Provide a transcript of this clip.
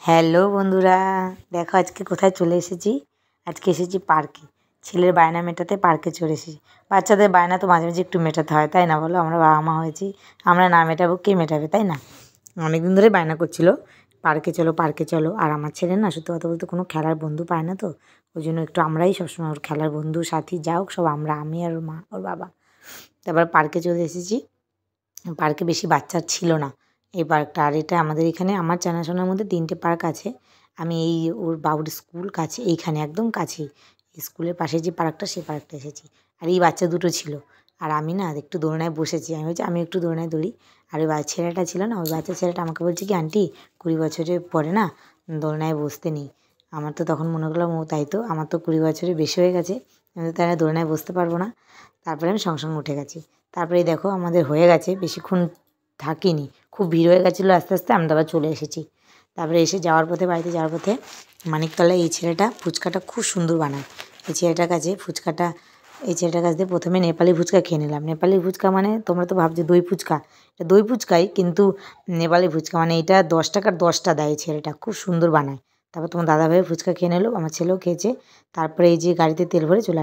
Hello বন্ধুরা, দেখো আজকে কোথায় চলে এসেছি। আজকে এসেছি পার্কে। ছেলের বায়না মেটাতে পার্কে চলে এসেছি। বাচ্চাদের বায়না তো মাঝে মাঝে একটু মেটাতে হয়, তাই না বলো? আমরা বাবা মা হয়েছি, আমরা না মেটাবো কে মেটাবে, তাই না? অনেকদিন ধরে বায়না করছিল পার্কে চলো পার্কে চলো। আর আমার ছেলে না সত্যি কথা বলতে কোনো খেলার বন্ধু পায় না, তো ওই জন্য একটু আমরাই সবসময় ওর খেলার বন্ধু সাথী যা হোক সব আমরা, আমি আর ওর মা ওর বাবা। তারপর পার্কে চলে এসেছি। পার্কে বেশি বাচ্চা ছিল না এই পার্কটা। আর এটা আমাদের এখানে আমার জানাশোনার মধ্যে 3টে পার্ক আছে। আমি এই ওর বাবুর স্কুল কাছে, এইখানে একদম কাছেই স্কুলের পাশে যে পার্কটা, সেই পার্কটা এসেছি। আর এই বাচ্চা দুটো ছিল, আর আমি না একটু দোলনায় বসেছি। আমি বলছি আমি একটু দোলনায় দৌড়ি। আর ওই ছেলেটা ছিল না, ওই বাচ্চা ছেলেটা আমাকে বলছে কি, আন্টি 20 বছরের পরে না দোলনায় বসতে নেই। আমার তো তখন মনে করলাম ও তাই তো, আমার তো 20 বছরের বেশি হয়ে গেছে, আমি তো তাহলে দোলনায় বসতে পারবো না। তারপরে আমি সঙ্গে সঙ্গে উঠে গেছি। তারপরে এই দেখো আমাদের হয়ে গেছে, বেশিক্ষণ থাকিনি, খুব ভিড় হয়ে গেছিলো আস্তে আস্তে, আমরা আবার চলে এসেছি। তারপরে এসে যাওয়ার পথে, বাড়িতে যাওয়ার পথে মানিকতলায় এই ছেলেটা ফুচকাটা খুব সুন্দর বানায়। এই ছেলেটার কাছে ফুচকাটা, এই ছেলেটার কাছ দিয়ে প্রথমে নেপালি ফুচকা খেয়ে নিলাম। নেপালি ফুচকা মানে তোমরা তো ভাবছো দই ফুচকা, এটা দই ফুচকাই কিন্তু নেপালি ফুচকা, মানে এটা 10 টাকার 10টা দেয়। এই ছেলেটা খুব সুন্দর বানায়। তারপর তোমার দাদাভাইয়ের ফুচকা খেয়ে নিলো, আমার ছেলেও খেয়েছে। তারপরে এই যে গাড়িতে তেল ভরে চলে